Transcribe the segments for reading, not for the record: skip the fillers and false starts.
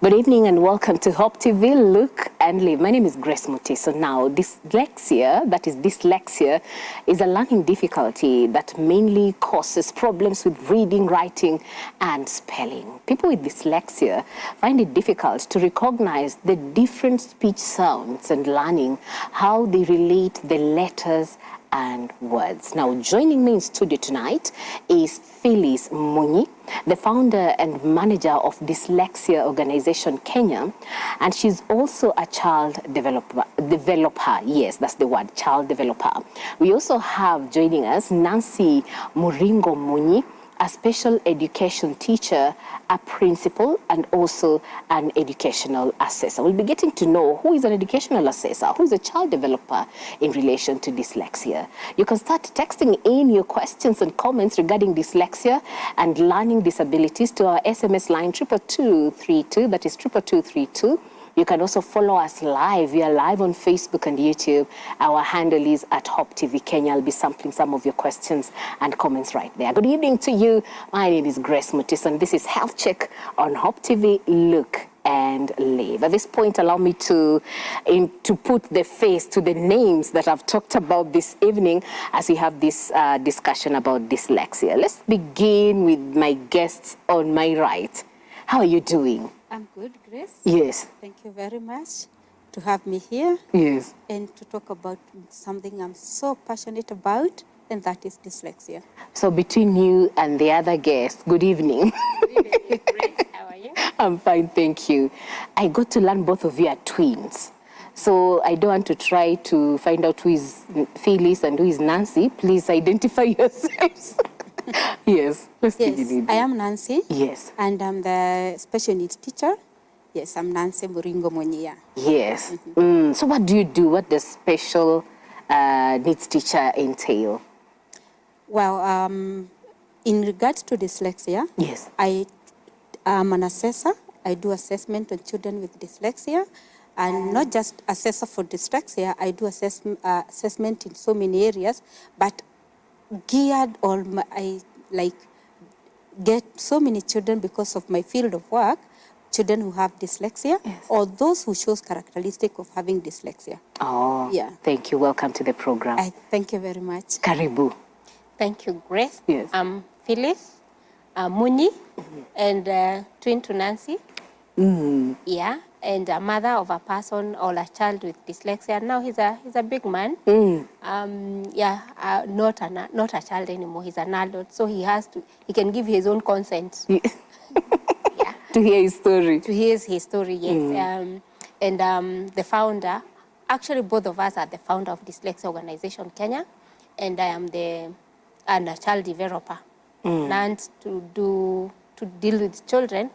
Good evening and welcome to Hope TV, Look and Live. My name is Grace Mutiso. Now, dyslexia, is a learning difficulty that mainly causes problems with reading, writing, and spelling. People with dyslexia find it difficult to recognize the different speech sounds and learning how they relate the letters and words. Now, joining me in studio tonight is Phyllis Munyi, the founder and manager of Dyslexia Organization Kenya, and she's also a child developer. Yes, that's the word, child developer. We also have joining us Nancy Muringo Munyi, a special education teacher, a principal, and also an educational assessor. We'll be getting to know who is an educational assessor, who is a child developer in relation to dyslexia. You can start texting in your questions and comments regarding dyslexia and learning disabilities to our SMS line 22232, that is 22232. You can also follow us live. We are live on Facebook and YouTube. Our handle is at Hope TV Kenya. I'll be sampling some of your questions and comments right there. Good evening to you. My name is Grace Mutiso, and this is Health Check on Hope TV, Look and Live. At this point, allow me to put the face to the names that I've talked about this evening as we have this discussion about dyslexia. Let's begin with my guests on my right. How are you doing? I'm good, Grace. Yes. Thank you very much to have me here. Yes. And to talk about something I'm so passionate about, and that is dyslexia. So between you and the other guest, good evening. Good evening, Grace. How are you? I'm fine, thank you. I got to learn both of you are twins. So I don't want to try to find out who is Phyllis and who is Nancy. Please identify yourselves. Yes, let's begin. I am Nancy. Yes. And I'm the special needs teacher. Yes, I'm Nancy Muringo Munyi. Yes. So what do you do? What does special needs teacher entail? Well, in regards to dyslexia, yes, I am an assessor. I do assessment on children with dyslexia. And not just assessor for dyslexia, I do assessment in so many areas, but geared on I get so many children because of my field of work, children who have dyslexia, yes, or those who shows characteristic of having dyslexia. Oh, yeah. Thank you. Welcome to the program. Thank you very much. Karibu. Thank you, Grace. Yes. I'm Phyllis Munyi, and twin to Nancy. Yeah, and a mother of a person or a child with dyslexia. Now he's a big man. Not a child anymore. He's an adult, so he can give his own consent. Yeah. To hear his story. To hear his story, yes. The founder, actually both of us are the founder of Dyslexia Organization Kenya, and I am a child developer. Learned to deal with children.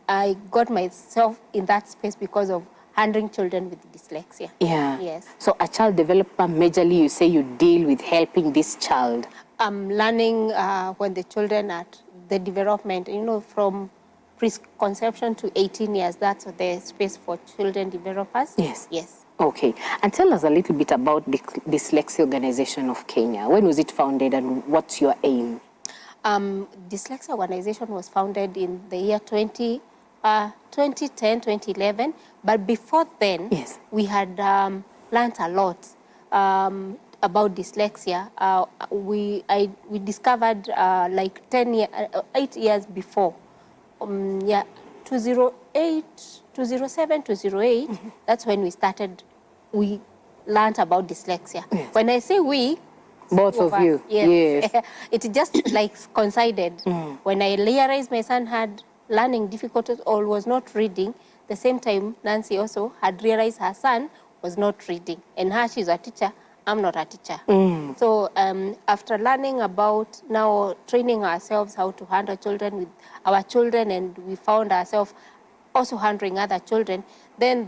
I got myself in that space because of handling children with dyslexia. Yeah. Yes. So a child developer, majorly you say you deal with helping this child. I'm learning when the children at the development, from pre-conception to 18 years, that's the space for children developers. Yes. Yes. Okay. And tell us a little bit about the Dyslexia Organization of Kenya. When was it founded and what's your aim? Dyslexia Organization was founded in the year 2010, 2011. But before then, yes, we had learned a lot about dyslexia. We discovered 8 years before. 2008, 2007, 2008, that's when we learned about dyslexia. Yes. When I say we, both of you, yes. It just coincided. When I realized my son had learning difficulties or was not reading, the same time Nancy also had realized her son was not reading. And she's a teacher, I'm not a teacher. So after learning about now training ourselves how to handle children with our children, and we found ourselves also handling other children, then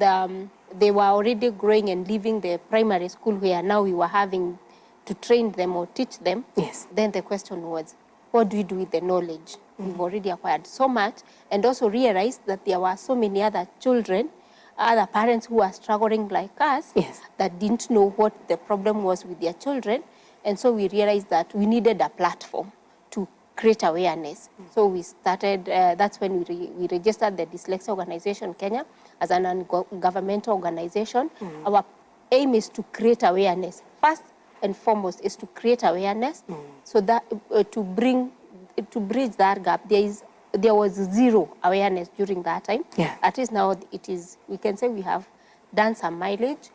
they were already growing and leaving the primary school where now we were having to train them or teach them. Yes. Then the question was, what do we do with the knowledge? We've already acquired so much, and also realized that there were so many other children, other parents who were struggling like us, yes, that didn't know what the problem was with their children. And so we realized that we needed a platform to create awareness. So we started, that's when we registered the Dyslexia Organization Kenya as an non-governmental organization. Our aim is to create awareness. First and foremost is to create awareness so that to bridge that gap. There was zero awareness during that time. Yeah. At least now we can say we have done some mileage.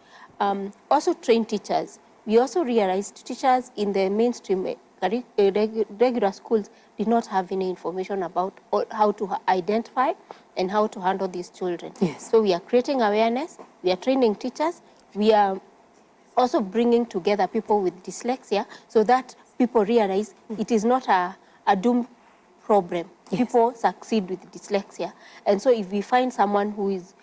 Also train teachers. We also realized teachers in the mainstream regular schools did not have any information about how to identify and how to handle these children. Yes. So we are creating awareness, we are training teachers, we are also bringing together people with dyslexia so that people realize it is not a doom problem. Yes. People succeed with dyslexia. And so if we find someone who is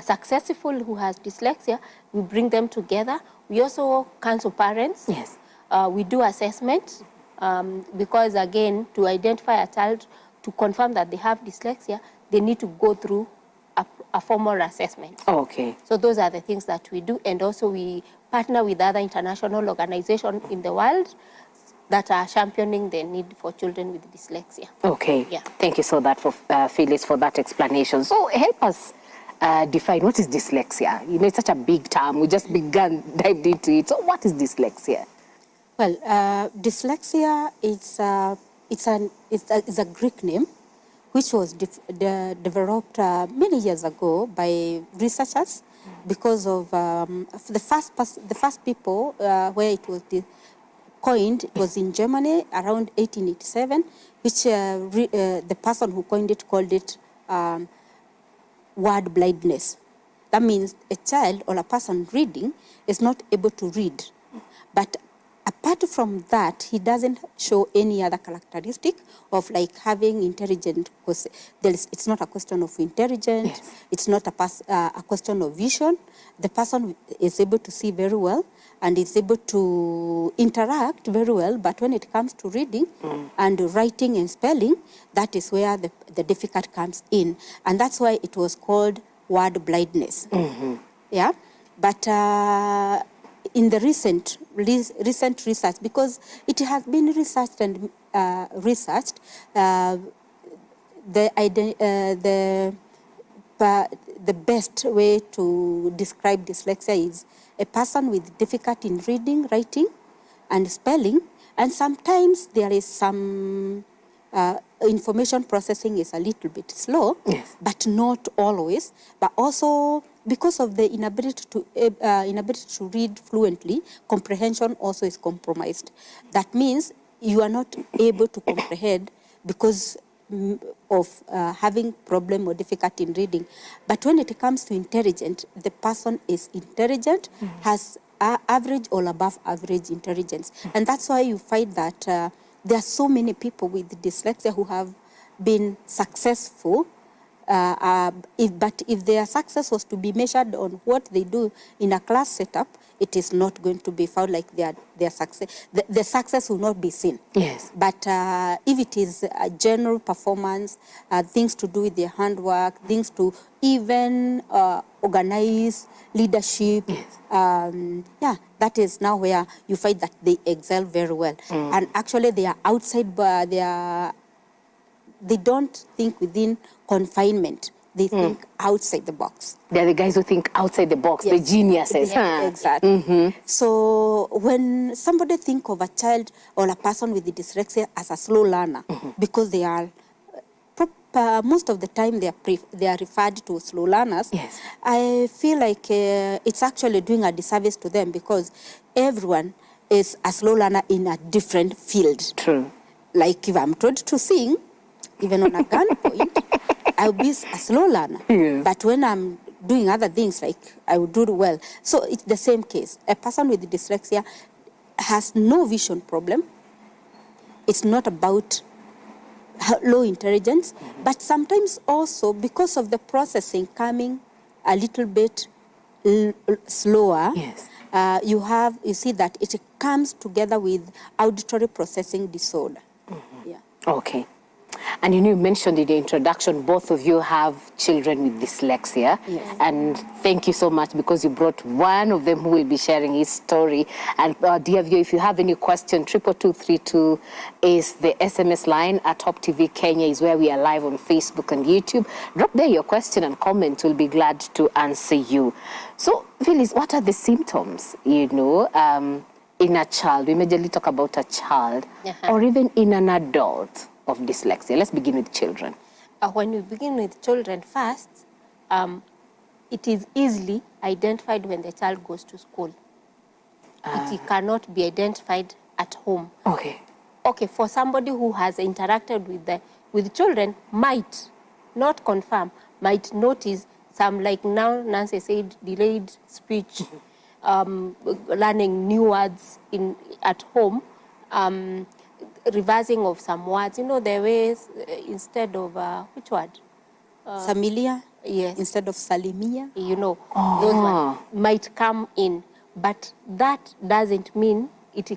successful, who has dyslexia, we bring them together. We also counsel parents. Yes. We do assessment because, again, to identify a child, to confirm that they have dyslexia, they need to go through a formal assessment. Okay. So those are the things that we do. And also we partner with other international organizations in the world that are championing the need for children with dyslexia. Okay. Yeah. Thank you so much, Phyllis, for that explanation. So help us define what is dyslexia. You know, it's such a big term. We just dived into it. So what is dyslexia? Well, dyslexia is a Greek name, which was developed many years ago by researchers because of the first people where it was coined was in Germany around 1887, which the person who coined it called it word blindness. That means a child or a person reading is not able to read. But apart from that, he doesn't show any other characteristic of like having intelligent, because it's not a question of intelligence, Yes. it's not a question of vision. The person is able to see very well and is able to interact very well, but when it comes to reading and writing and spelling, that is where the difficult comes in. And that's why it was called word blindness. Yeah, but in the recent research, because it has been researched and researched, the best way to describe dyslexia is a person with difficulty in reading, writing, and spelling, and sometimes there is some information processing is a little bit slow, Yes. but not always. But also because of the inability to read fluently, comprehension also is compromised. That means you are not able to comprehend because of having problem or difficulty in reading. But when it comes to intelligent, the person is intelligent, has average or above average intelligence. And that's why you find that there are so many people with dyslexia who have been successful. But if their success was to be measured on what they do in a class setup, it is not going to be found like their success. The success will not be seen. Yes. But if it is a general performance, things to do with their handwork, things to even organize leadership, Yes. yeah, that is now where you find that they excel very well. And actually they are outside, they don't think within confinement. They think outside the box. They're the guys who think outside the box, the Yes. geniuses. Yeah, exactly. So when somebody think of a child or a person with dyslexia as a slow learner, because they are most of the time they are referred to as slow learners, Yes. I feel like it's actually doing a disservice to them, because everyone is a slow learner in a different field. True. Like if I'm told to sing, even on a gunpoint, I'll be a slow learner. Yes. But when I'm doing other things, like I will do well. So it's the same case. A person with dyslexia has no vision problem. It's not about low intelligence, but sometimes also because of the processing coming a little bit slower, Yes. you see that it comes together with auditory processing disorder. Yeah. Okay. And you mentioned in the introduction, both of you have children with dyslexia. Yes. And thank you so much because you brought one of them who will be sharing his story. And dear viewer, if you have any question, 22232 is the SMS line. At Top TV Kenya is where we are live on Facebook and YouTube. Drop there your question and comment. We'll be glad to answer you. So, Phyllis, what are the symptoms, in a child? We majorly talk about a child, or even in an adult of dyslexia. Let's begin with children. When we begin with children first, it is easily identified when the child goes to school. It cannot be identified at home. Okay. Okay, for somebody who has interacted with children, might not confirm, might notice some, like now Nancy said, delayed speech, learning new words at home, reversing of some words. The ways instead of, which word? Familiar? Yes. Instead of salimia? Those ones might come in. But that doesn't mean it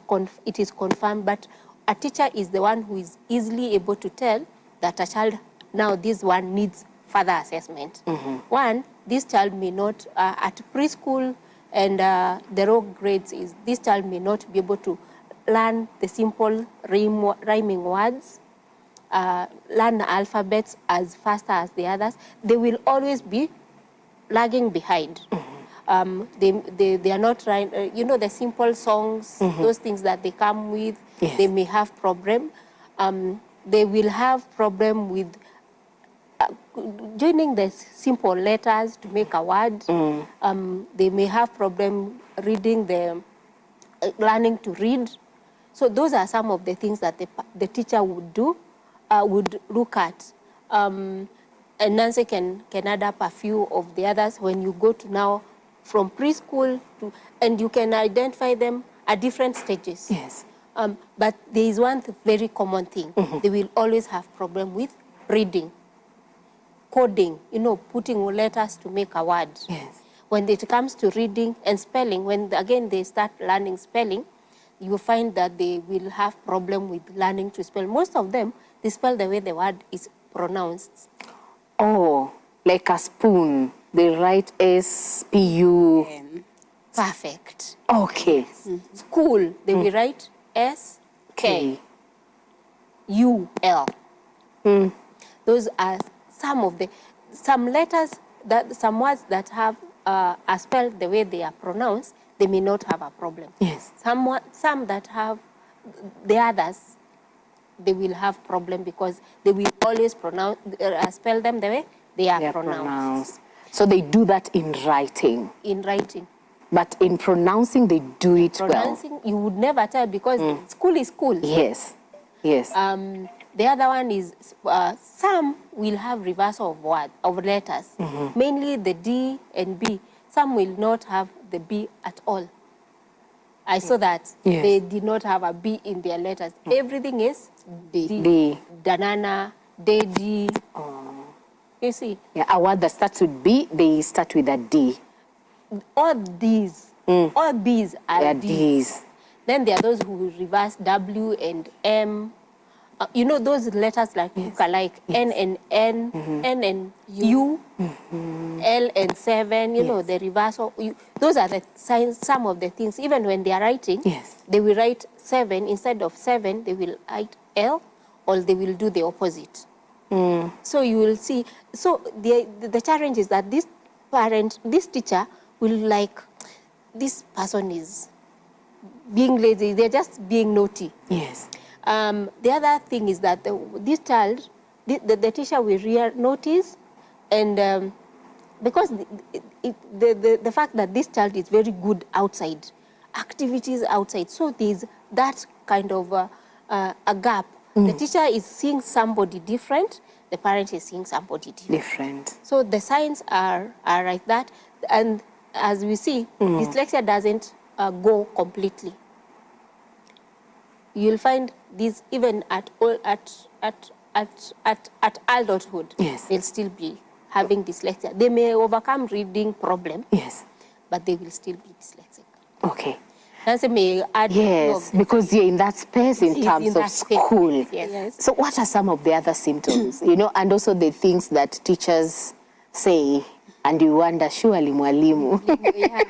is confirmed. But a teacher is the one who is easily able to tell that a child, now this one needs further assessment. One, this child may not, at preschool and the raw grades, this child may not be able to learn the simple rhyming words, learn alphabets as fast as the others. They will always be lagging behind. They are not trying, the simple songs, those things that they come with, they may have problem. They will have problem with joining the simple letters to make a word. They may have problem reading learning to read. So those are some of the things that the teacher would do, would look at. And Nancy can add up a few of the others when you go to now from preschool to, and you can identify them at different stages. Yes. But there is one very common thing. They will always have problem with reading, coding, putting letters to make a word. Yes. When it comes to reading and spelling, when again they start learning spelling, you will find that they will have problem with learning to spell. Most of them, they spell the way the word is pronounced. Oh, like a spoon. They write S-P-U. Perfect. Okay. School, they will write S-K-U-L. Those are some letters, some words that have are spelled the way they are pronounced, they may not have a problem. Yes. Some that have the others, they will have problem because they will always spell them the way they are pronounced. So they do that in writing. In writing. But in pronouncing, they do it pronouncing, you would never tell because school is school. Yes. Yes. The other one is some will have reversal of letters, mainly the D and B. Some will not have the B at all. I saw that they did not have a B in their letters. Everything is D. Danana, Dedi. You see? Yeah, a word that starts with B, they start with a D. All these, all these are Ds. Then there are those who will reverse W and M. Those letters like N and N, N and U, L and 7, the reversal. Those are the signs, some of the things. Even when they are writing, they will write 7. Instead of 7, they will write L, or they will do the opposite. So you will see. So the challenge is that this teacher will this person is being lazy. They're just being naughty. Yes. The other thing is that this child, the teacher will notice, and because the fact that this child is very good outside, activities outside, so there's that kind of a gap. The teacher is seeing somebody different, the parent is seeing somebody different. So the signs are like that, and as we see, dyslexia doesn't go completely. You'll find these even at adulthood. Yes. They'll still be having dyslexia. They may overcome reading problem. Yes. But they will still be dyslexic. Okay. Nancy may add few of Yes, the because signs. you're in that space in She's terms in of that space, school. yes. Yes. So what are some of the other symptoms? And also the things that teachers say, and you wonder, surely mwalimu. Yeah.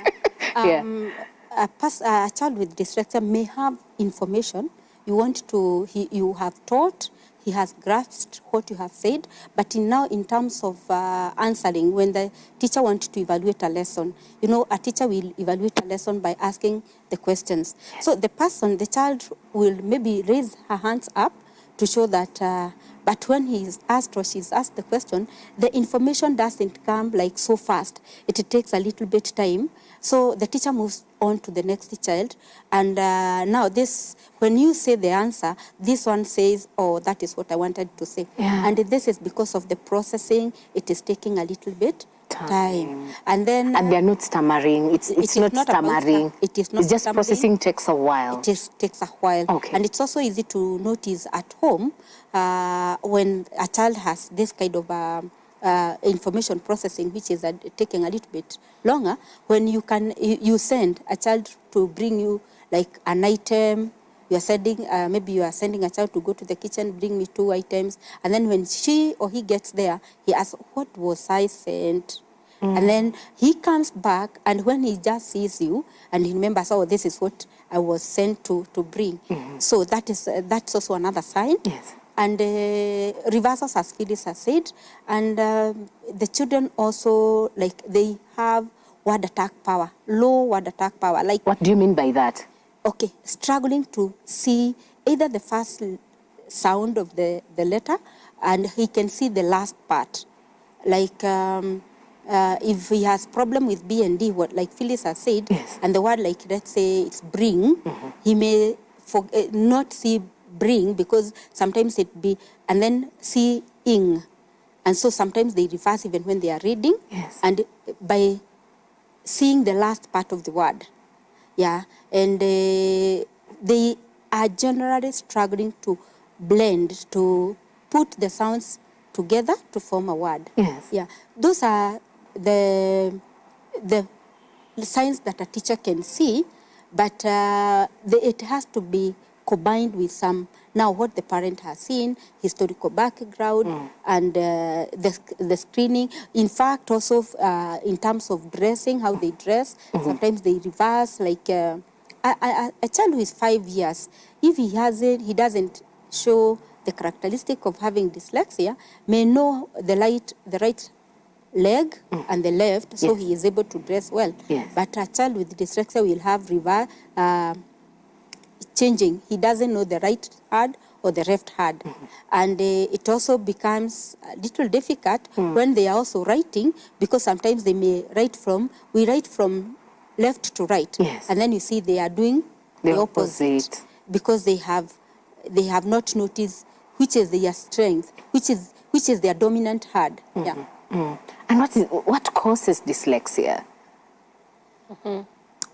Yeah. A child with dyslexia may have information you have taught, he has grasped what you have said, but now in terms of answering, when the teacher wants to evaluate a lesson, a teacher will evaluate a lesson by asking the questions. So the child will maybe raise her hands up to show that, but when he is asked or she's asked the question, the information doesn't come like so fast. It takes a little bit time. So the teacher moves on to the next child. And now when you say the answer, this one says, oh, that is what I wanted to say. Yeah. And this is because of the processing. It is taking a little bit time. And then... And they're not stammering. It's not stammering. It is not It's just stammering. processing takes a while. It takes a while. Okay. And it's also easy to notice at home when a child has this kind of information processing, which is taking a little bit longer, when you send a child to bring you like an item, you are sending, maybe you are sending a child to go to the kitchen, bring me 2 items, and then when she or he gets there, he asks, what was I sent? And then he comes back, and when he just sees you, and he remembers, oh, this is what I was sent to bring. So that's also another sign. Yes. And reversals, as Phyllis has said, and the children also, like, they have word attack power, low word attack power. Like, What do you mean by that? okay, struggling to see either the first sound of the letter, and he can see the last part. Like, if he has problem with B and D, like Phyllis has said, Yes. and the word, like, let's say it's bring, he may not see bring, because sometimes it be, and then see ing. And so sometimes they reverse even when they are reading. Yes. And by seeing the last part of the word. Yeah. And they are generally struggling to blend, to put the sounds together to form a word. Yes. Yeah. Those are the signs that a teacher can see, but it has to be combined with some, now what the parent has seen, historical background, and the screening. In fact, also in terms of dressing, how they dress, sometimes they reverse, like a child who is 5 years, if he doesn't show the characteristic of having dyslexia, may know the right leg and the left, so Yes. he is able to dress well. Yes. But a child with dyslexia will have changing. He doesn't know the right hand or the left hand. And it also becomes a little difficult when they are also writing, because sometimes they may we write from left to right. Yes. And then you see they are doing The the opposite. opposite. Because they have not noticed which is their strength, which is their dominant hand. Yeah. And what causes dyslexia?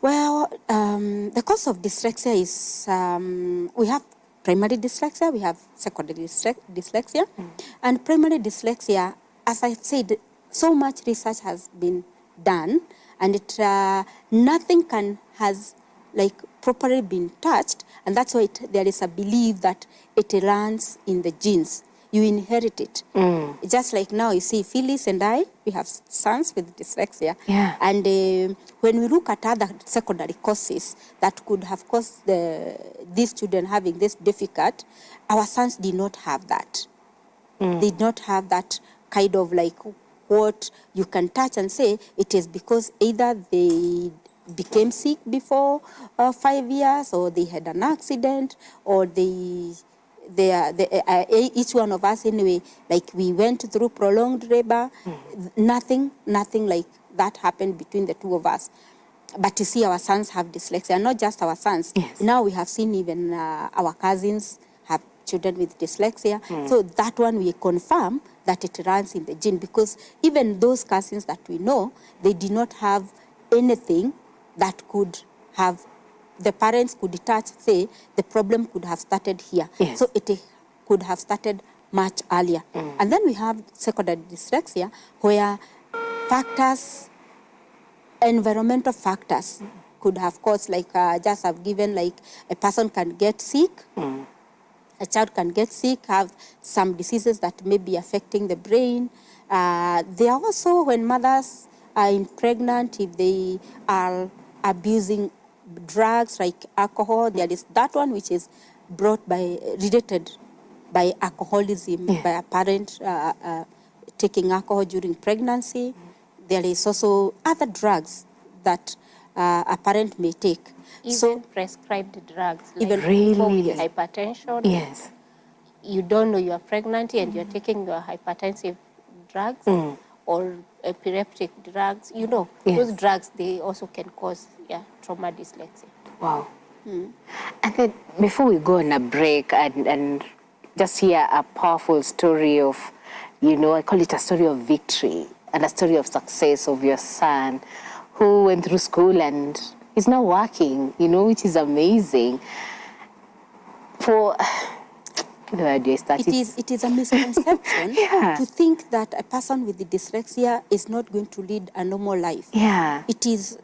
Well, the cause of dyslexia is we have primary dyslexia, we have secondary dyslexia. And primary dyslexia, as I've said, so much research has been done, and nothing has like properly been touched, and that's why there is a belief that it runs in the genes. You inherit it. Just like now, you see, Phyllis and I, we have sons with dyslexia. Yeah. And when we look at other secondary causes that could have caused these children having this difficult, our sons did not have that. They did not have that kind of like what you can touch and say it is because either they became sick before 5 years, or they had an accident, or each one of us anyway, like we went through prolonged labor. Nothing like that happened between the two of us. But you see, our sons have dyslexia, not just our sons. Yes. Now we have seen even our cousins have children with dyslexia. So that one we confirm that it runs in the gene, because even those cousins that we know, they did not have anything that could have, the parents could touch, say, the problem could have started here. Yes. So it could have started much earlier. And then we have secondary dyslexia, where factors, environmental factors, could have caused, like just have given, like a person can get sick, a child can get sick, have some diseases that may be affecting the brain. There are also, when mothers are pregnant, if they are abusing drugs like alcohol, there is that one which is related by alcoholism, by a parent taking alcohol during pregnancy. There is also other drugs that a parent may take. Even prescribed drugs, like Even really, with hypertension. Yes. You don't know you are pregnant and you're taking your hypertensive drugs or epileptic drugs. You know, those drugs, they also can cause trauma dyslexia. Wow. And then before we go on a break and just hear a powerful story of, I call it a story of victory and a story of success of your son who went through school and is now working, which is amazing. It is a misconception to think that a person with the dyslexia is not going to lead a normal life. Yeah. It is,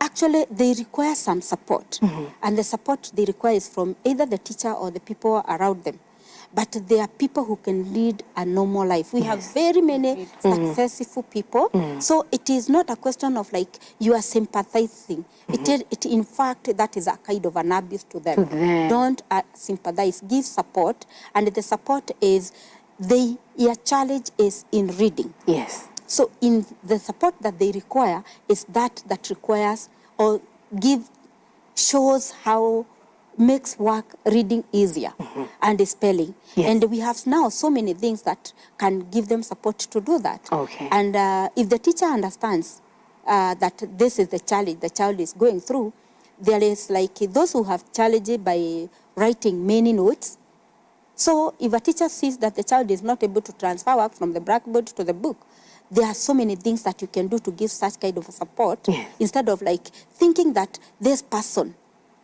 actually, they require some support. And the support they require is from either the teacher or the people around them. But there are people who can lead a normal life. We have very many successful people. So it is not a question of like you are sympathizing. In fact, that is a kind of an abuse to them. Don't sympathize. Give support. And the support is your challenge is in reading. Yes. So in the support that they require is that requires or shows how makes reading easier and spelling. Yes. And we have now so many things that can give them support to do that. Okay. And if the teacher understands that this is the challenge the child is going through, there is like those who have challenged by writing many notes. So if a teacher sees that the child is not able to transfer work from the blackboard to the book, there are so many things that you can do to give such kind of support instead of like thinking that this person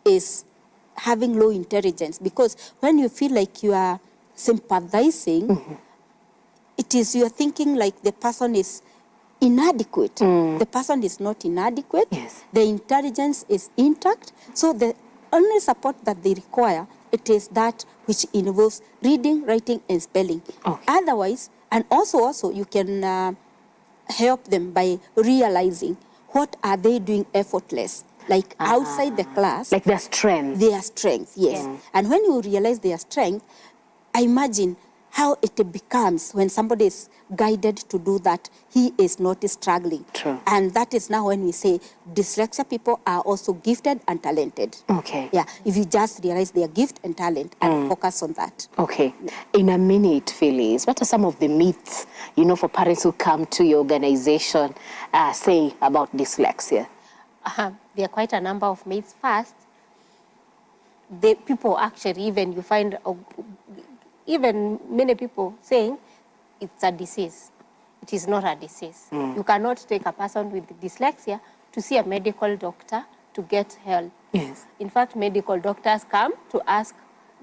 is having low intelligence. Because when you feel like you are sympathizing, you are thinking like the person is inadequate. The person is not inadequate. Yes. The intelligence is intact. So the only support that they require, it is that which involves reading, writing, and spelling. Okay. Otherwise, and also you can help them by realizing what are they doing effortless. Like outside the class. Like their strength. Their strength, yes. And when you realize their strength, I imagine how it becomes when somebody is guided to do that, he is not struggling. True. And that is now when we say dyslexia people are also gifted and talented. Okay. Yeah, if you just realize their gift and talent and focus on that. Okay. In a minute, Phyllis, what are some of the myths, for parents who come to your organization say about dyslexia? There are quite a number of myths. First, the people actually, even you find, even many people saying it's a disease. It is not a disease. You cannot take a person with dyslexia to see a medical doctor to get help. Yes. In fact, medical doctors come to ask,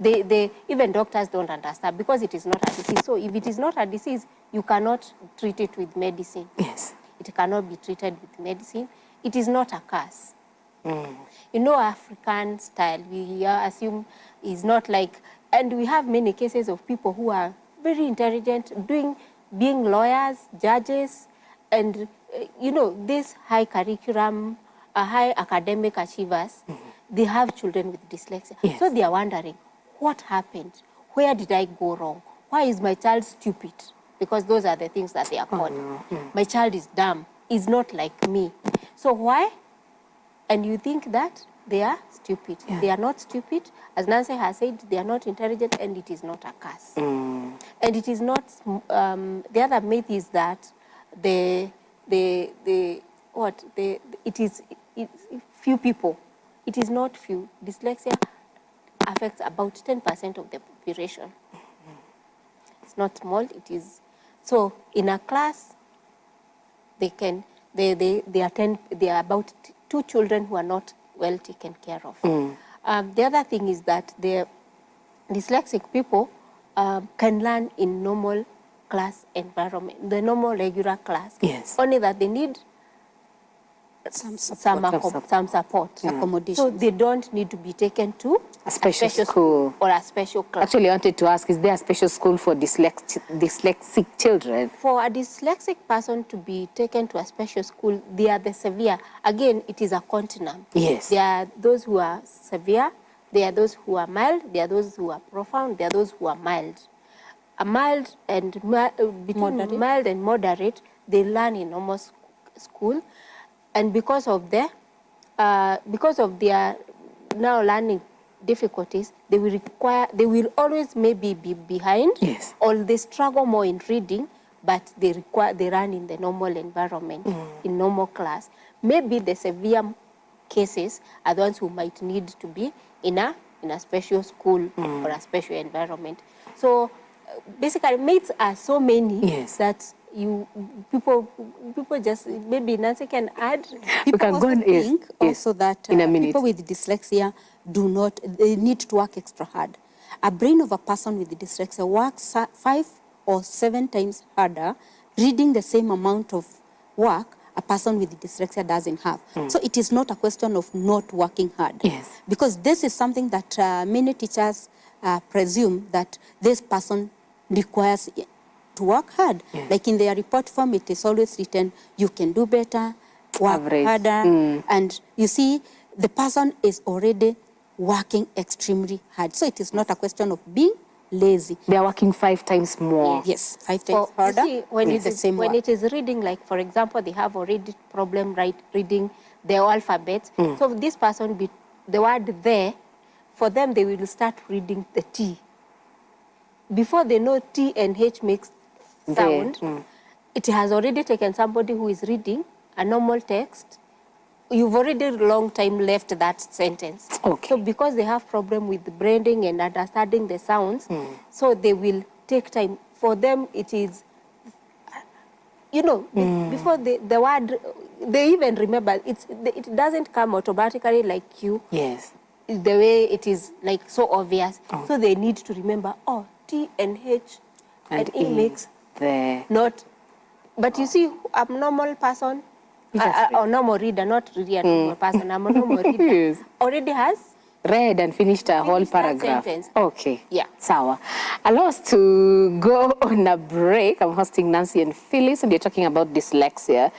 even doctors don't understand because it is not a disease. So if it is not a disease, you cannot treat it with medicine. Yes. It cannot be treated with medicine. It is not a curse. African style, we assume is not like, and we have many cases of people who are very intelligent, being lawyers, judges, and, this high curriculum, high academic achievers, they have children with dyslexia. Yes. So they are wondering, what happened? Where did I go wrong? Why is my child stupid? Because those are the things that they are called. My child is dumb. Is not like me. So why? And you think that they are stupid. Yeah. They are not stupid. As Nancy has said, they are not intelligent, and it is not a curse. And it is not, the other myth is that it is few people. It is not few. Dyslexia affects about 10% of the population. It's not small, it is. So in a class, they are about 2 children who are not well taken care of. The other thing is that the dyslexic people can learn in normal class environment, the normal regular class. Yes. Only that they need Some support. Accommodation. So they don't need to be taken to a special school or a special class. Actually, I wanted to ask, is there a special school for dyslexic children? For a dyslexic person to be taken to a special school, they are the severe. Again, it is a continuum. Yes. There are those who are severe, there are those who are mild, there are those who are profound, there are those who are mild. A mild and between mild and moderate, they learn in normal school, and because of their now learning difficulties, they will always maybe be behind. Yes. Or they struggle more in reading, but they run in the normal environment, in normal class. Maybe the severe cases are the ones who might need to be in a special school or a special environment. So basically, mates are so many that people just, maybe Nancy can add. We can go on. Think also that in a minute. People with dyslexia they need to work extra hard. A brain of a person with dyslexia works 5 or 7 times harder reading the same amount of work a person with dyslexia doesn't have. So it is not a question of not working hard. Yes. Because this is something that many teachers presume that this person requires to work hard. Yes. Like in their report form, it is always written, you can do better, work harder. And you see, the person is already working extremely hard. So it is not a question of being lazy. They are working 5 times more. Yes, 5 times harder. See, when it is reading, like for example, they have already problem reading the alphabet. So this person, the word there, for them, they will start reading the T. Before they know T and H makes sound, it has already taken somebody who is reading a normal text. You've already long time left that sentence. Okay. So because they have problem with branding and understanding the sounds, so they will take time. For them, it is, before the word, they even remember, it doesn't come automatically like you. Yes. The way it is like so obvious. So they need to remember, T and H and E makes there. Not. But you see, a normal person, a normal reader, not really a normal person, a normal reader, already has read and finished a whole paragraph. Sentence. Okay. Yeah. Sawa. Allow us to go on a break. I'm hosting Nancy and Phyllis, and we're talking about dyslexia.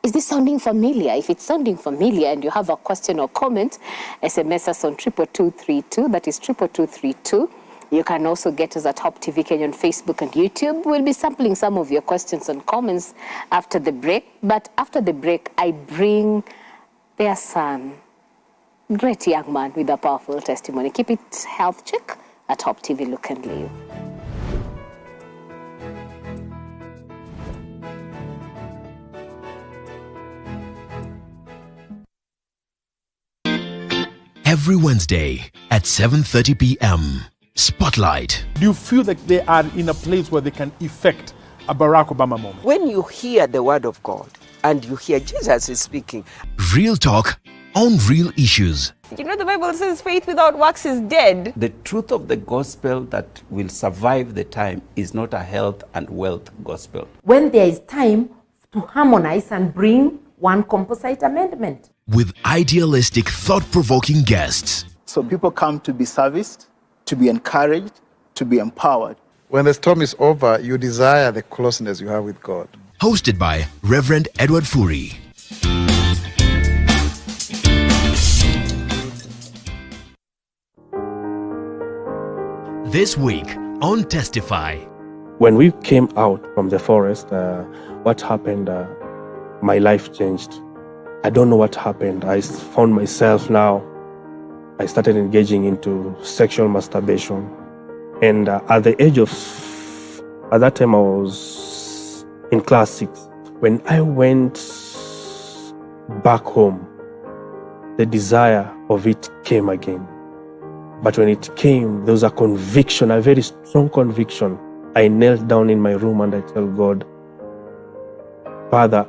Is this sounding familiar? If it's sounding familiar and you have a question or comment, SMS us on 22232. That is 22232. You can also get us at Hop TV Kenya on Facebook and YouTube. We'll be sampling some of your questions and comments after the break. But after the break, I bring their son, great young man with a powerful testimony. Keep it health check at Hop TV. Look and live. Every Wednesday at 7:30 p.m. Spotlight. Do you feel that they are in a place where they can effect a Barack Obama moment? When you hear the word of God and you hear Jesus is speaking. Real talk on real issues. You know, the Bible says faith without works is dead. The truth of the gospel that will survive the time is not a health and wealth gospel. When there is time to harmonize and bring one composite amendment. With idealistic, thought-provoking guests. So people come to be serviced, to be encouraged, to be empowered. When the storm is over, you desire the closeness you have with God. Hosted by Reverend Edward Furi. This week on Testify. When we came out from the forest, what happened, my life changed. I don't know what happened. I found myself now, I started engaging into sexual masturbation. And at that time I was in class 6. When I went back home, the desire of it came again. But when it came, there was a conviction, a very strong conviction. I knelt down in my room and I tell God, Father,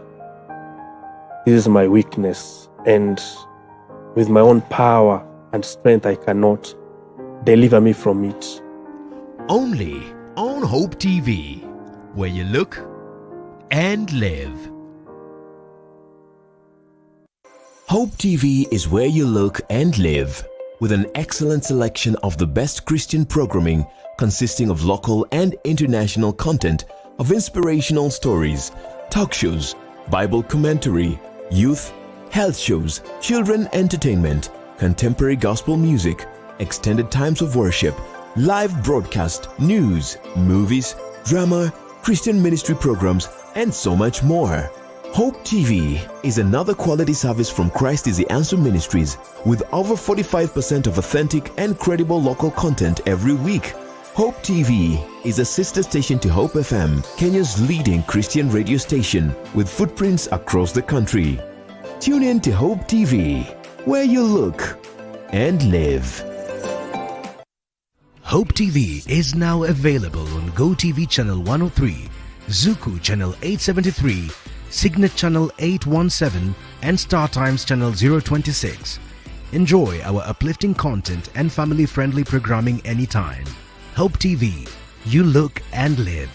this is my weakness, and with my own power and strength, I cannot. Deliver me from it. Only on Hope TV, where you look and live. Hope TV is where you look and live, with an excellent selection of the best Christian programming consisting of local and international content, of inspirational stories, talk shows, Bible commentary, youth, health shows, children entertainment, contemporary gospel music, extended times of worship, live broadcast, news, movies, drama, Christian ministry programs, and so much more. Hope TV is another quality service from Christ is the Answer Ministries, with over 45% of authentic and credible local content every week. Hope TV is a sister station to Hope FM, Kenya's leading Christian radio station, with footprints across the country. Tune in to Hope TV, where you look and live. Hope TV is now available on GoTV Channel 103, Zuku Channel 873, Signet Channel 817, and Star Times Channel 026. Enjoy our uplifting content and family-friendly programming anytime. Hope TV, you look and live.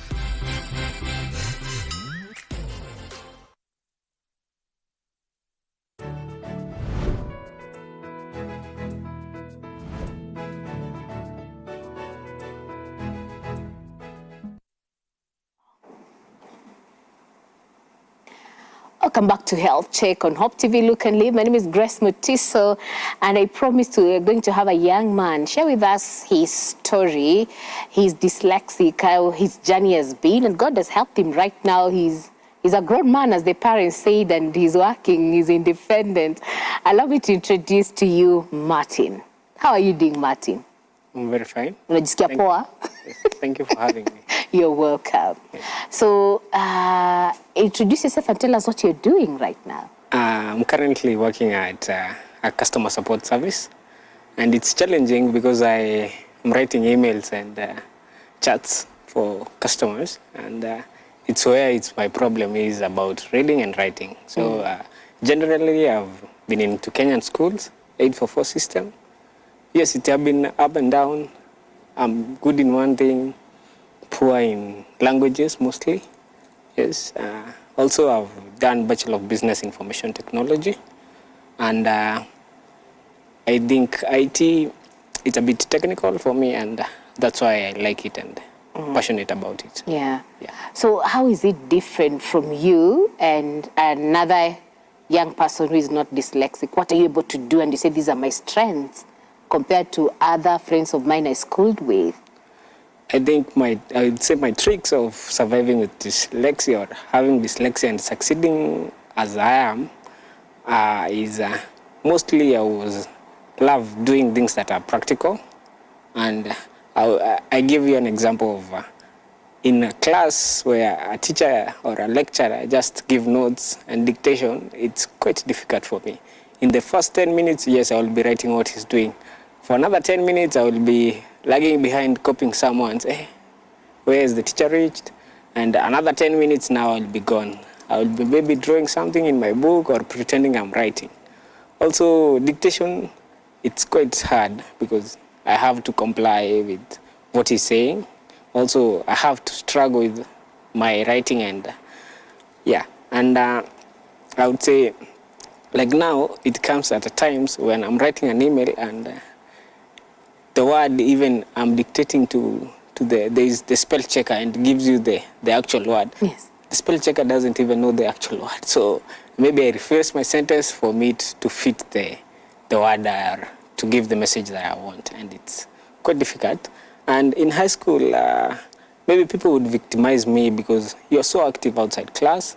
Welcome back to Health Check on Hope TV Look and Live. My name is Grace Mutiso, and I promised we're going to have a young man share with us his story. He's dyslexic, how his journey has been, and God has helped him. Right now, he's a grown man, as the parents said, and he's working, he's independent. Allow me to introduce to you Martin. How are you doing, Martin? I'm very fine. Unajisikia poa? Thank you for having me. You're welcome. So, introduce yourself and tell us what you're doing right now. I'm currently working at a customer support service, and it's challenging because I am writing emails and chats for customers, and it's where my problem is about reading and writing. So, generally, I've been into Kenyan schools, 844 system. Yes, it has been up and down. I'm good in one thing, poor in languages mostly. Yes. Also, I've done Bachelor of Business Information Technology, and I think IT, it's a bit technical for me, and that's why I like it and passionate about it. Yeah. So how is it different from you and another young person who is not dyslexic? What are you able to do? And you say, these are my strengths, compared to other friends of mine I schooled with? I think I would say my tricks of surviving with dyslexia or having dyslexia and succeeding as I am is mostly I love doing things that are practical. And I give you an example of in a class where a teacher or a lecturer just give notes and dictation, it's quite difficult for me. In the first 10 minutes, yes, I will be writing what he's doing. For another 10 minutes, I will be lagging behind, copying someone's, where is the teacher reached? And another 10 minutes now, I'll be gone. I will be maybe drawing something in my book or pretending I'm writing. Also, dictation, it's quite hard because I have to comply with what he's saying. Also, I have to struggle with my writing and, I would say, like now, it comes at times when I'm writing an email and the word even I'm dictating to there is the spell checker and gives you the actual word. Yes. The spell checker doesn't even know the actual word. So maybe I rephrase my sentence for me to fit the word or to give the message that I want. And it's quite difficult. And in high school, maybe people would victimize me because you're so active outside class,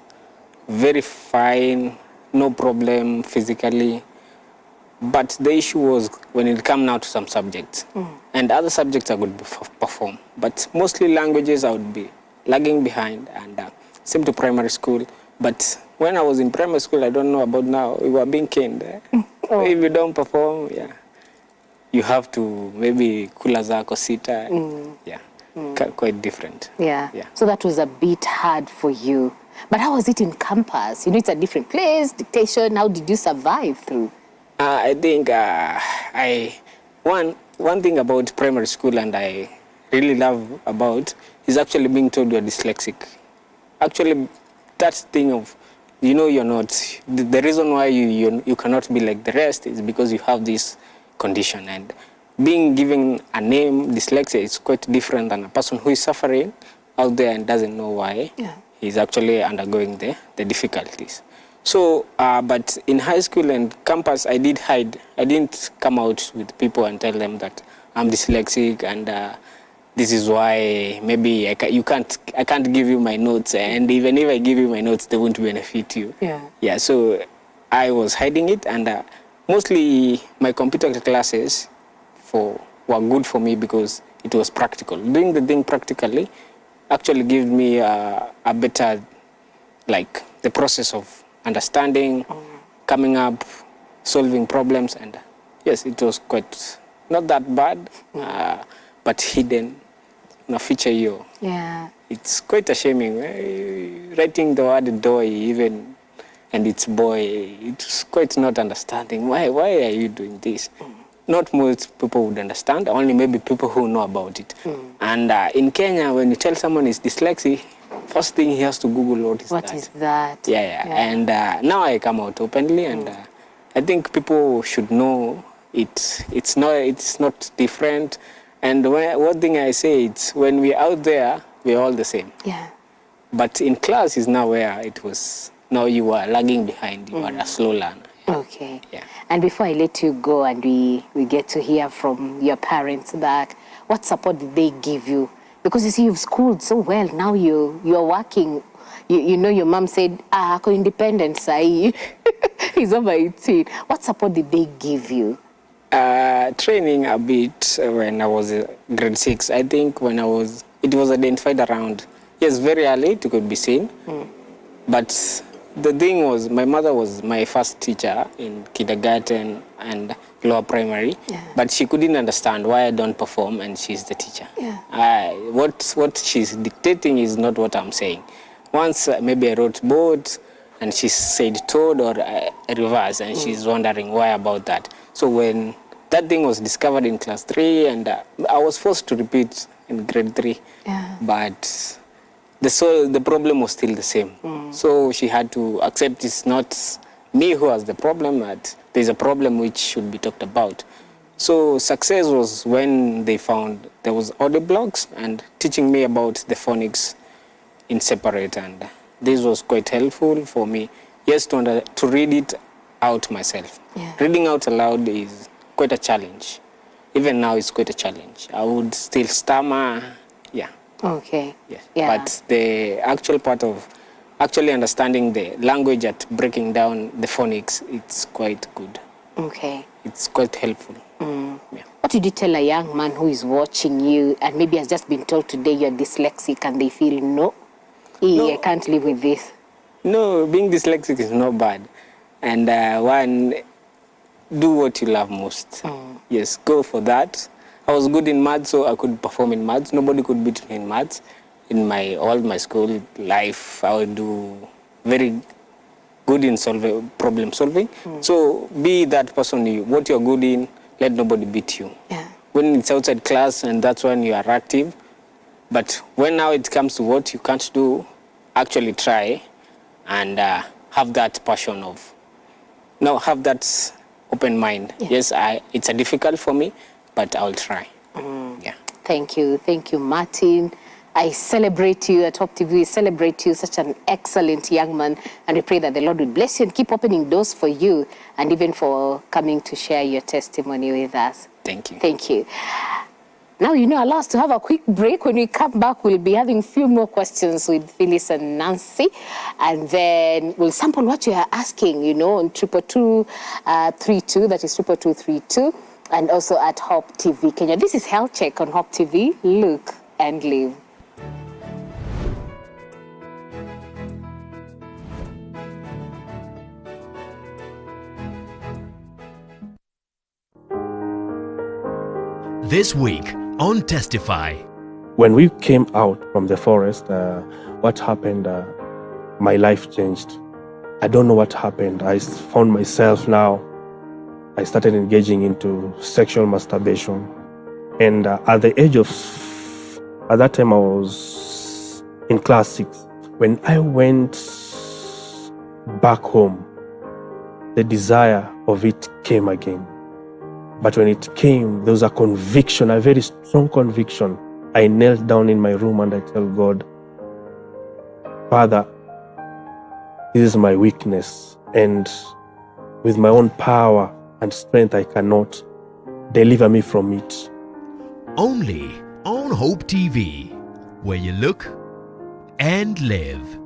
very fine, no problem physically. But the issue was when it came now to some subjects. And other subjects I would perform. But mostly languages I would be lagging behind, and same to primary school. But when I was in primary school, I don't know about now, we were being caned. If you don't perform, you have to maybe kula zako sita. Quite different. Yeah. So that was a bit hard for you. But how was it in campus? You know, it's a different place, dictation. How did you survive through? I think one thing about primary school and I really love about is actually being told you're dyslexic. Actually, that thing of you know you're not. The reason why you cannot be like the rest is because you have this condition. And being given a name, dyslexia, is quite different than a person who is suffering out there and doesn't know why he's actually undergoing the difficulties. So, but in high school and campus, I did hide. I didn't come out with people and tell them that I'm dyslexic and this is why maybe I can't give you my notes, and even if I give you my notes, they won't benefit you. Yeah. So I was hiding it, and mostly my computer classes were good for me because it was practical. Doing the thing practically actually gave me a better, like, the process of understanding, coming up, solving problems, and yes, it was quite not that bad, but hidden in a feature you. Yeah. It's quite a shaming. Writing the word doy even, and it's boy, it's quite not understanding. Why are you doing this? Not most people would understand, only maybe people who know about it. And in Kenya, when you tell someone is dyslexic, first thing he has to Google what is that. Yeah. And now I come out openly, and I think people should know it's not different. And one thing I say, it's when we're out there, we're all the same. Yeah. But in class is now where it was, now you are lagging behind, you are a slow learner. Okay. Yeah. And before I let you go and we get to hear from your parents back, what support did they give you? Because you see, you've schooled so well. Now you're working. You know, your mom said, co-independent, Sai. He's over 18. What support did they give you? Training a bit when I was grade 6. I think it was identified around, yes, very early it could be seen. But the thing was, my mother was my first teacher in kindergarten and lower primary, but she couldn't understand why I don't perform, and she's the teacher. What she's dictating is not what I'm saying. Once maybe I wrote board, and she said toad or reverse, and she's wondering why about that. So when that thing was discovered in class 3, and I was forced to repeat in grade 3, but the problem was still the same. So she had to accept it's not me who has the problem, but there's a problem which should be talked about. So success was when they found there was audio blogs and teaching me about the phonics in separate, and this was quite helpful for me. Yes, to read it out myself. Reading out aloud is quite a challenge. Even now it's quite a challenge. I would still stammer. Okay. Yes. But the actual part of actually understanding the language at breaking down the phonics, it's quite good. Okay. It's quite helpful. What would you tell a young man who is watching you and maybe has just been told today you're dyslexic and they feel, no, I can't live with this? No, being dyslexic is not bad. And one, do what you love most. Yes, go for that. I was good in maths, so I could perform in maths. Nobody could beat me in maths. In all my school life, I would do very good in problem solving. So be that person, what you're good in, let nobody beat you. When it's outside class, and that's when you are active. But when now it comes to what you can't do, actually try and have that passion of, have that open mind. Yes, it's difficult for me, but I'll try. Thank you, Martin. I celebrate you at Hope TV. We celebrate you, such an excellent young man, and we pray that the Lord will bless you and keep opening doors for you, and even for coming to share your testimony with us. Thank you. Thank you. Now, allow us to have a quick break. When we come back, we'll be having a few more questions with Phyllis and Nancy, and then we'll sample what you are asking, on 22232, that is 22232, and also at Hope TV Kenya. This is Health Check on Hope TV. Look and live. This week on Testify. When we came out from the forest, what happened, my life changed. I don't know what happened. I found myself now, I started engaging into sexual masturbation. And at that time I was in class 6. When I went back home, the desire of it came again. But when it came, there was a conviction, a very strong conviction. I knelt down in my room and I tell God, Father, this is my weakness, and with my own power and strength, I cannot. Deliver me from it. Only on Hope TV, where you look and live.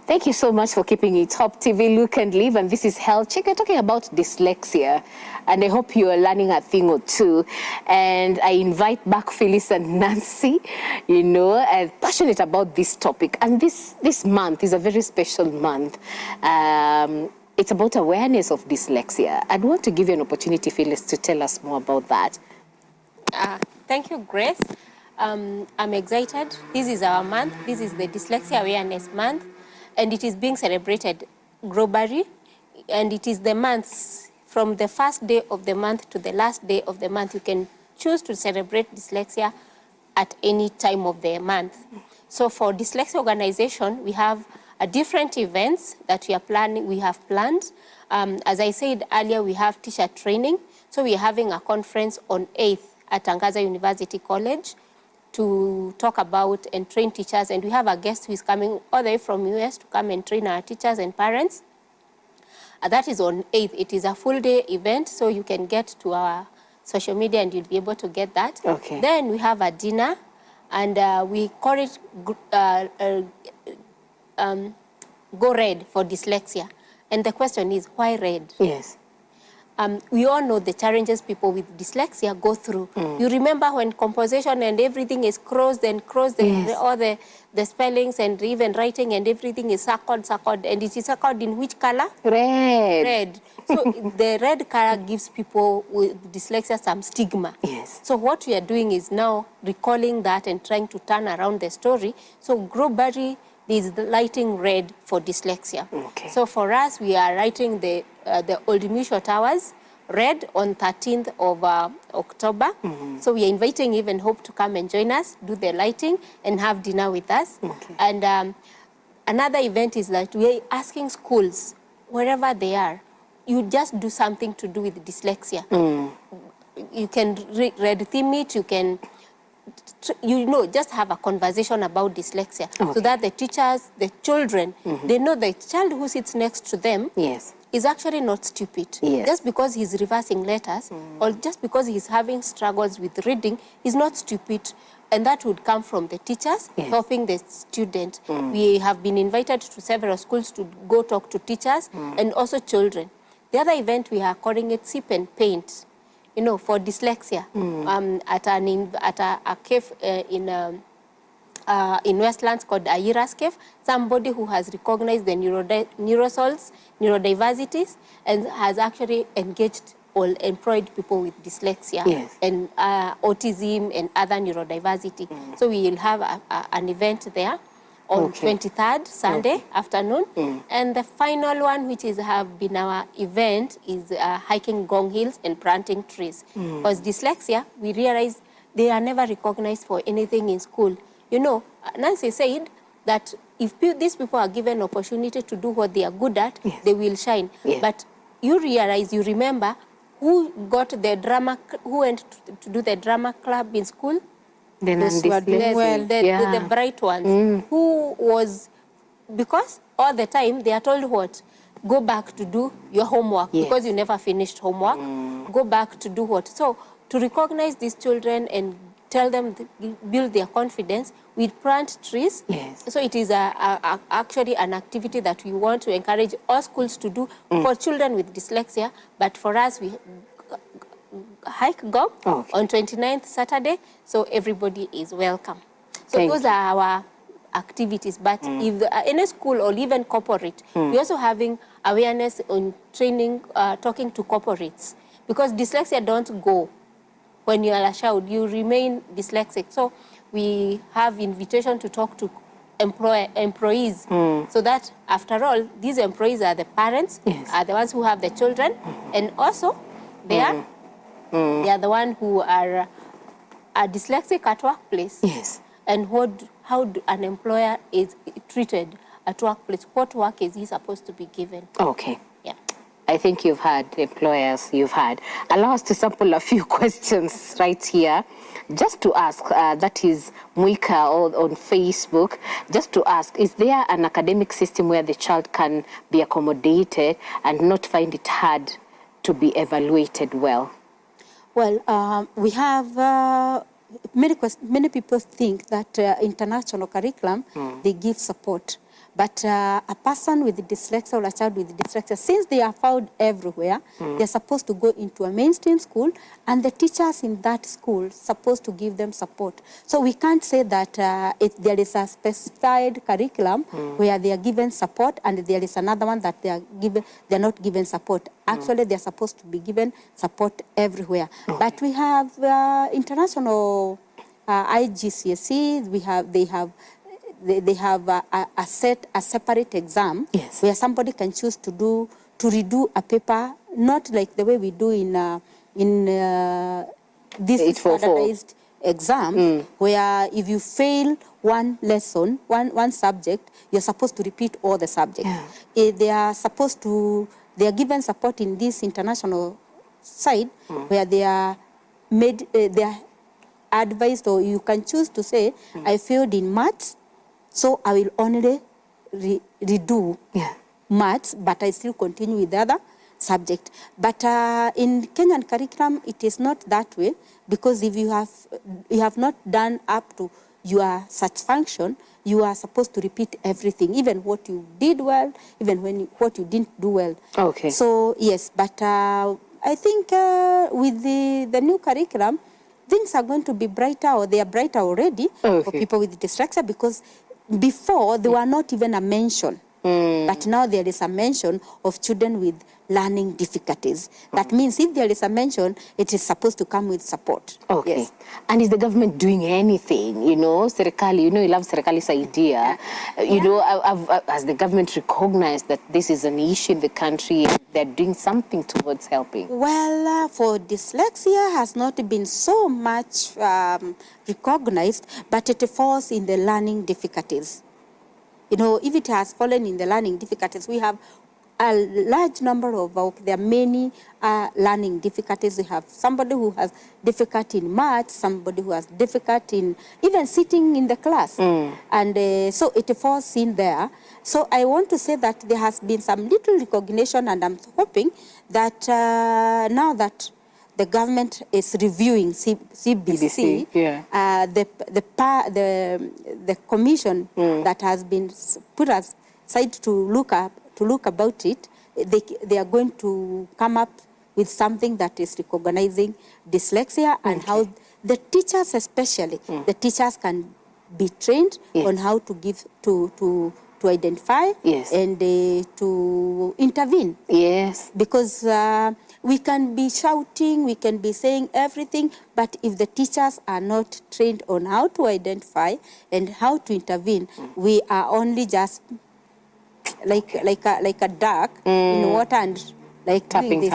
Thank you so much for keeping it Hope TV, Look and Live. And this is Health Check. We're talking about dyslexia. And I hope you are learning a thing or two. And I invite back Phyllis and Nancy, passionate about this topic. And this month is a very special month. It's about awareness of dyslexia. I'd want to give you an opportunity, Phyllis, to tell us more about that. Thank you, Grace. I'm excited. This is our month. This is the Dyslexia Awareness Month. And it is being celebrated globally, and it is the months from the first day of the month to the last day of the month. You can choose to celebrate dyslexia at any time of the month. So for Dyslexia Organization, we have different events that we have planned. As I said earlier, we have teacher training. So we are having a conference on 8th at Tangaza University College to talk about and train teachers. And we have a guest who is coming all the way from US to come and train our teachers and parents. That is on 8th. It is a full day event, so you can get to our social media and you'll be able to get that. Okay. Then we have a dinner, and we call it Go Red for Dyslexia. And the question is, why red? Yes. We all know the challenges people with dyslexia go through. You remember when composition and everything is crossed and Yes. all the spellings and even writing and everything is circled, and it is circled in which color? Red. Red. So the red color gives people with dyslexia some stigma. Yes. So what we are doing is now recalling that and trying to turn around the story. So globally, there is the lighting red for dyslexia. Okay. So for us, we are writing the Old Misho Towers red on 13th of October. So we are inviting even Hope to come and join us, do the lighting, and have dinner with us. Okay. And another event is that we are asking schools, wherever they are, you just do something to do with dyslexia. You can red theme it, you can just have a conversation about dyslexia. Okay. So that the teachers, the children, they know the child who sits next to them Yes. is actually not stupid. Yes. Just because he's reversing letters or just because he's having struggles with reading, he's not stupid. And that would come from the teachers helping the student. We have been invited to several schools to go talk to teachers and also children. The other event, we are calling it Sip and Paint, for dyslexia, at a cave in Westlands called Ayira's Cave. Somebody who has recognized the neurodiversities, and has actually engaged or employed people with dyslexia and autism and other neurodiversity. So we will have an event there on 23rd, Sunday afternoon. And the final one, which have been our event, is hiking Gong Hills and planting trees. Because dyslexia, we realize they are never recognized for anything in school. Nancy said that if these people are given opportunity to do what they are good at, they will shine. But you remember who got the drama, who went to do the drama club in school? The bright ones. Who was, because all the time they are told what? Go back to do your homework because you never finished homework. Go back to do what? So to recognize these children and tell them, build their confidence, we plant trees. So it is actually an activity that we want to encourage all schools to do for children with dyslexia. But for us, we hike Gong on 29th Saturday, so everybody is welcome. So those are our activities. But if any school or even corporate, we're also having awareness on training, talking to corporates, because dyslexia don't go when you are a child, you remain dyslexic. So we have invitation to talk to employees. So that after all, these employees are the parents, are the ones who have the children, and also they are the one who are dyslexic at workplace. Yes. And how an employer is treated at workplace. What work is he supposed to be given? Okay. Yeah. I think you've had employers, you've had. Allow us to sample a few questions right here. Just to ask, that is Muika on Facebook, just to ask, is there an academic system where the child can be accommodated and not find it hard to be evaluated well? Well, we have many people think that international curriculum, they give support. But a person with dyslexia or a child with dyslexia, since they are found everywhere, they're supposed to go into a mainstream school, and the teachers in that school supposed to give them support. So we can't say that there is a specified curriculum where they are given support, and there is another one that they're not given support. Actually, they're supposed to be given support everywhere. But we have international IGCSE. They have a separate exam where somebody can choose to redo a paper, not like the way we do in this standardized exam, where if you fail one lesson, one subject, you're supposed to repeat all the subjects. They are given support in this international side where they are advised, or you can choose to say, I failed in maths, so I will only redo maths, but I still continue with the other subject. But in Kenyan curriculum, it is not that way, because if you have not done up to your such function, you are supposed to repeat everything, even what you did well, even what you didn't do well. Okay. So yes, but I think with the new curriculum, things are going to be brighter, or they are brighter already for people with dyslexia, because before there were not even a mention. But now there is a mention of children with learning difficulties. That means if there is a mention, it is supposed to come with support. Okay. Yes. And is the government doing anything? You know, Serikali, you love Serikali's idea. You know, has the government recognized that this is an issue in the country and they're doing something towards helping? Well, for dyslexia has not been so much recognized, but it falls in the learning difficulties. You know, if it has fallen in the learning difficulties, we have a large number of, there are many learning difficulties. We have somebody who has difficulty in maths, somebody who has difficulty in even sitting in the class. And so it falls in there. So I want to say that there has been some little recognition, and I'm hoping that now that the government is reviewing CBC, the commission that has been put aside to look about it, they are going to come up with something that is recognizing dyslexia and how the teachers, especially the teachers, can be trained on how to give to identify and to intervene. Yes, because we can be shouting, we can be saying everything, but if the teachers are not trained on how to identify and how to intervene, we are only just like a duck in water and like tapping.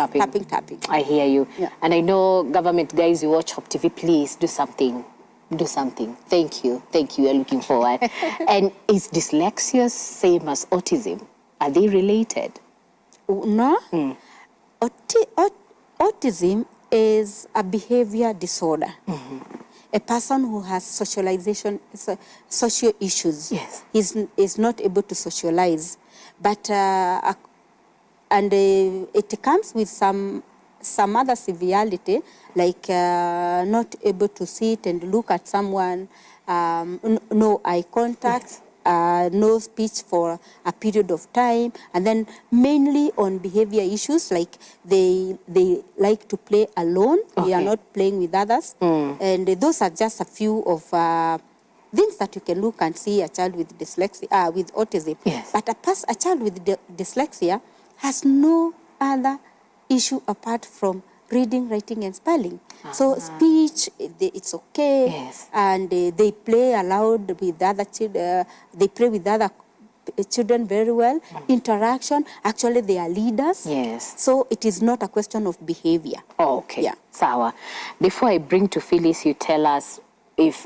I hear you. And I know government guys, you watch Hop TV, please do something. Do something. Thank you. We're looking forward. And is dyslexia same as autism? Are they related? No. Autism is a behavior disorder. A person who has social issues is not able to socialize, but it comes with some other severity, like not able to sit and look at someone, no eye contact, no speech for a period of time, and then mainly on behavior issues, like they like to play alone. They are not playing with others, and those are just a few of things that you can look and see a child with dyslexia, with autism. But a child with dyslexia has no other issue apart from reading, writing, and spelling. So speech, it's okay. Yes. And they play aloud with other children. They play with other children very well. Interaction, actually they are leaders. Yes. So it is not a question of behavior. Okay. Yeah. Sawa. Before I bring to Phyllis, you tell us if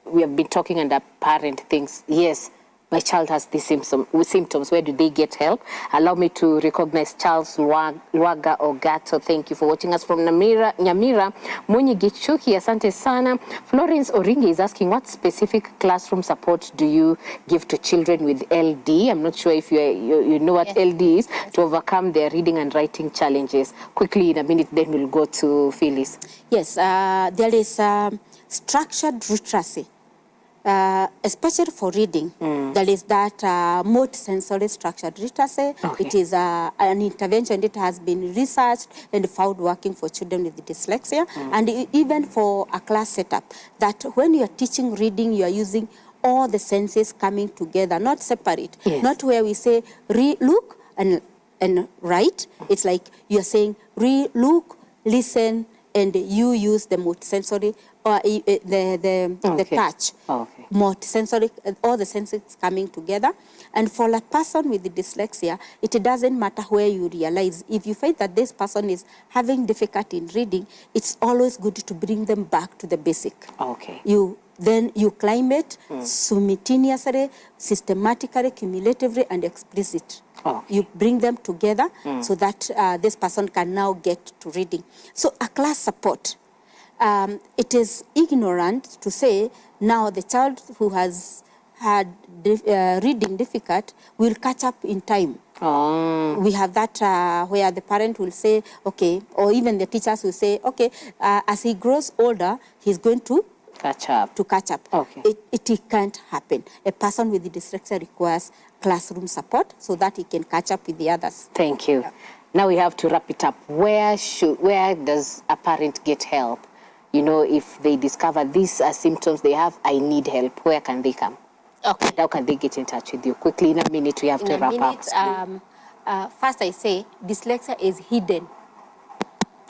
we have been talking and a parent thinks, yes, my child has these symptoms, where do they get help? Allow me to recognize Charles Lwaga Ogato. Thank you for watching us from Nyamira. Munyi Gichuki, asante sana. Florence Oringi is asking, what specific classroom support do you give to children with LD? I'm not sure if you know what LD is, to overcome their reading and writing challenges. Quickly, in a minute, then we'll go to Phyllis. Yes, there is structured literacy. Especially for reading, there is that multi-sensory structured literacy. Okay. It is an intervention that has been researched and found working for children with dyslexia, and even for a class setup, that when you are teaching reading, you are using all the senses coming together, not separate. Yes. Not where we say look and write. It's like you are saying look, listen, and you use the multisensory or the touch. Okay. Multisensory, all the senses coming together. And for a person with dyslexia, it doesn't matter where you realize. If you find that this person is having difficulty in reading, it's always good to bring them back to the basic. Okay. Then you climb it simultaneously, systematically, cumulatively, and explicit. Okay. You bring them together so that this person can now get to reading. So a class support. It is ignorant to say now the child who has had reading difficult will catch up in time. We have that where the parent will say, okay, or even the teachers will say, okay, as he grows older, he's going to catch up. Okay. It can't happen. A person with dyslexia requires classroom support so that he can catch up with the others. Thank you. Now we have to wrap it up. Where does a parent get help? You know, if they discover these are symptoms they have, I need help, where can they come? Okay. How can they get in touch with you? Quickly, in a minute, we have to wrap up. First I say, dyslexia is hidden.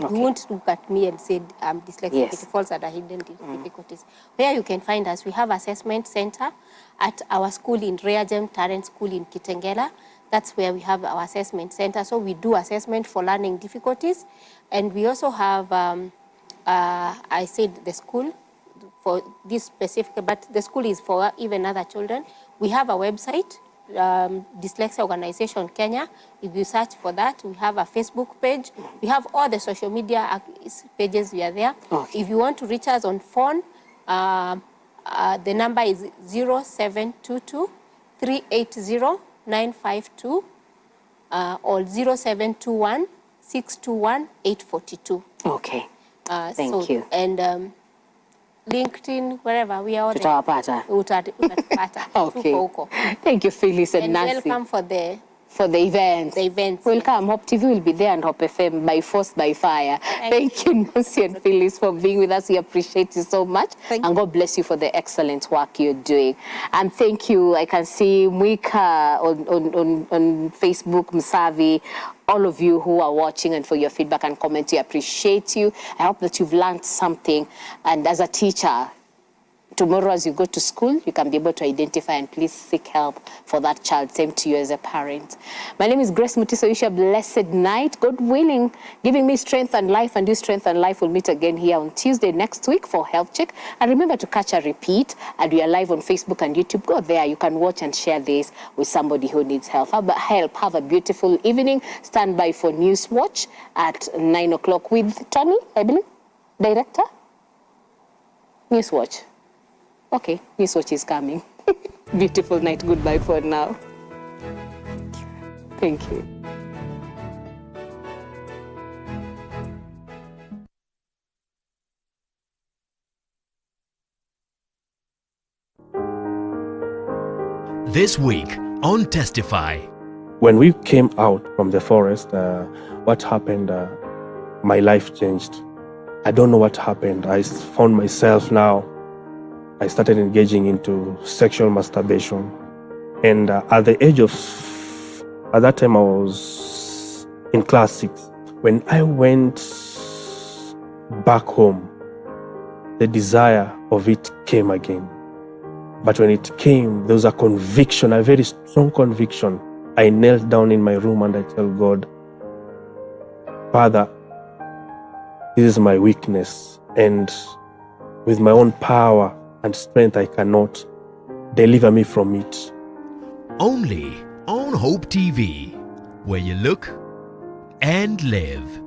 Okay. You won't look at me and say I'm dyslexic. Yes. It falls under hidden difficulties. Where you can find us, we have assessment center at our school in Reagem Tarrant School in Kitengela. That's where we have our assessment center. So we do assessment for learning difficulties. And we also have, I said the school for this specific, but the school is for even other children. We have a website, Dyslexia Organization Kenya. If you search for that, we have a Facebook page. We have all the social media pages, we are there. Okay. If you want to reach us on phone, the number is 0722 380 952 or 0721 621 842. Okay. Thank you. And LinkedIn, wherever we are. Tutawapata. Okay. Thank you, Phyllis and Nancy. Welcome for the events. Welcome. Hope TV will be there and Hope FM by force, by fire. Thank you, Nancy and Phyllis, for being with us. We appreciate you so much. And God bless you for the excellent work you're doing. And thank you. I can see Mwika on Facebook, Msavi, all of you who are watching, and for your feedback and comments. We appreciate you. I hope that you've learned something. And as a teacher, tomorrow as you go to school, you can be able to identify and please seek help for that child. Same to you as a parent. My name is Grace Mutiso. Wish you a blessed night. God willing, giving me strength and life, and this strength and life will meet again here on Tuesday next week for Health Check. And remember to catch a repeat. And we are live on Facebook and YouTube. Go there. You can watch and share this with somebody who needs help. Have a beautiful evening. Stand by for News Watch at 9 o'clock with Tony, I believe, Director. News Watch. Okay, News Watch is coming. Beautiful night. Goodbye for now. Thank you. This week on Testify. When we came out from the forest, what happened, my life changed. I don't know what happened. I found myself now, I started engaging into sexual masturbation. And at that time I was in class 6. When I went back home, the desire of it came again. But when it came, there was a conviction, a very strong conviction. I knelt down in my room and I tell God, Father, this is my weakness, and with my own power and strength, I cannot. Deliver me from it. Only on Hope TV, where you look and live.